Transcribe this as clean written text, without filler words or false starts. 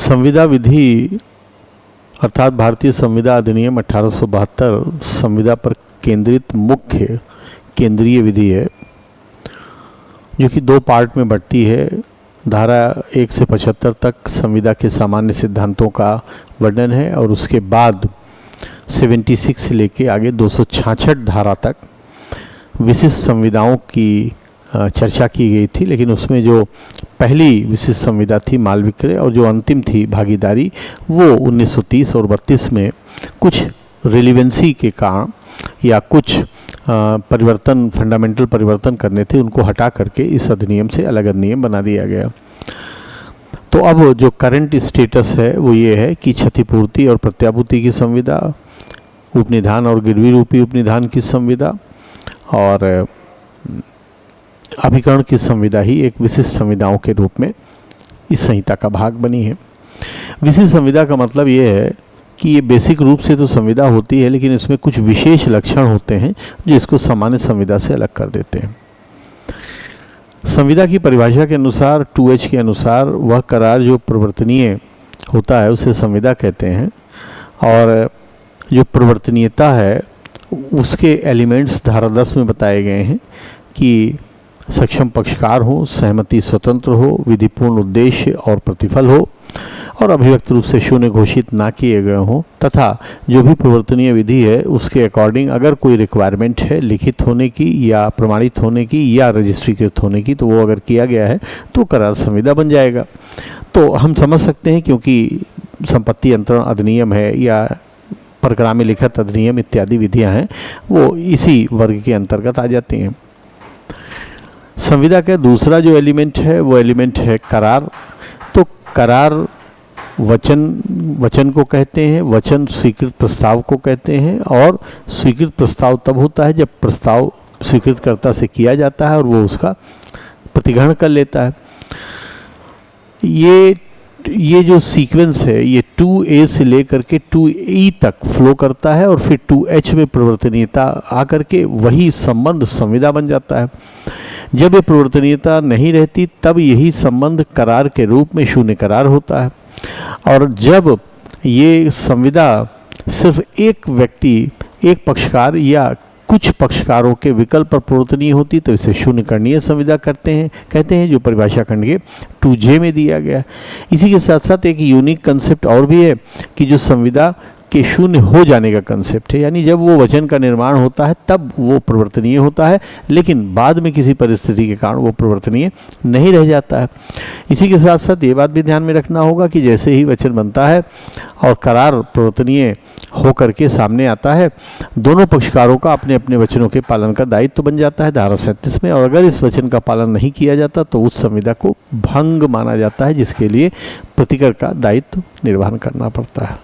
संविदा विधि अर्थात भारतीय संविदा अधिनियम 1872 संविदा पर केंद्रित मुख्य केंद्रीय विधि है, जो कि 2 पार्ट में बढ़ती है। धारा 1 से 75 तक संविदा के सामान्य सिद्धांतों का वर्णन है और उसके बाद 76 से लेके आगे 266 धारा तक विशिष्ट संविदाओं की चर्चा की गई थी। लेकिन उसमें जो पहली विशिष्ट संविदा थी माल विक्रय और जो अंतिम थी भागीदारी, वो 1930 और 32 में कुछ रिलेवेंसी के कारण या कुछ परिवर्तन, फंडामेंटल परिवर्तन करने थे, उनको हटा करके इस अधिनियम से अलग अधिनियम बना दिया गया। तो अब जो करंट स्टेटस है वो ये है कि क्षतिपूर्ति और प्रत्याभूति की संविदा, उपनिधान और गिरवी रूपी उपनिधान की संविदा और अभिकरण की संविदा ही एक विशिष्ट संविदाओं के रूप में इस संहिता का भाग बनी है। विशिष्ट संविदा का मतलब ये है कि ये बेसिक रूप से तो संविदा होती है, लेकिन इसमें कुछ विशेष लक्षण होते हैं जो इसको सामान्य संविदा से अलग कर देते हैं। संविदा की परिभाषा के अनुसार 2H के अनुसार वह करार जो परिवर्तनीय होता है उसे संविदा कहते हैं, और जो परिवर्तनीयता है उसके एलिमेंट्स धारा 10 में बताए गए हैं कि सक्षम पक्षकार हो, सहमति स्वतंत्र हो, विधिपूर्ण उद्देश्य और प्रतिफल हो और अभिव्यक्त रूप से शून्य घोषित ना किए गए हों, तथा जो भी परिवर्तनीय विधि है उसके अकॉर्डिंग अगर कोई रिक्वायरमेंट है लिखित होने की या प्रमाणित होने की या रजिस्ट्रीकृत होने की, तो वो अगर किया गया है तो करार संविदा बन जाएगा। तो हम समझ सकते हैं क्योंकि संपत्ति अंतरण अधिनियम है या परक्राम्य लिखित अधिनियम इत्यादि विधियां हैं, वो इसी वर्ग के अंतर्गत आ जाती हैं। संविदा का दूसरा जो एलिमेंट है वो एलिमेंट है करार। तो करार वचन को कहते हैं, वचन स्वीकृत प्रस्ताव को कहते हैं, और स्वीकृत प्रस्ताव तब होता है जब प्रस्ताव स्वीकृतकर्ता से किया जाता है और वो उसका प्रतिग्रहण कर लेता है। ये जो सीक्वेंस है ये 2A से लेकर के 2E तक फ्लो करता है और फिर 2H में परिवर्तनीयता आकर के वही संबंध संविदा बन जाता है। जब ये परिवर्तनीयता नहीं रहती तब यही संबंध करार के रूप में शून्य करार होता है, और जब ये संविदा सिर्फ एक व्यक्ति, एक पक्षकार या कुछ पक्षकारों के विकल्प पर परिवर्तनीय होती तो इसे शून्य करणीय संविदा कहते हैं, जो परिभाषा खंड के 2J में दिया गया। इसी के साथ साथ एक यूनिक कंसेप्ट और भी है कि जो संविदा के शून्य हो जाने का कंसेप्ट है, यानी जब वो वचन का निर्माण होता है तब वो परिवर्तनीय होता है, लेकिन बाद में किसी परिस्थिति के कारण वो परिवर्तनीय नहीं रह जाता है। इसी के साथ साथ ये बात भी ध्यान में रखना होगा कि जैसे ही वचन बनता है और करार परिवर्तनीय होकर के सामने आता है, दोनों पक्षकारों का अपने अपने वचनों के पालन का दायित्व तो बन जाता है धारा 37 में, और अगर इस वचन का पालन नहीं किया जाता तो उस संविदा को भंग माना जाता है, जिसके लिए प्रतिकर का दायित्व निर्वहन करना पड़ता है।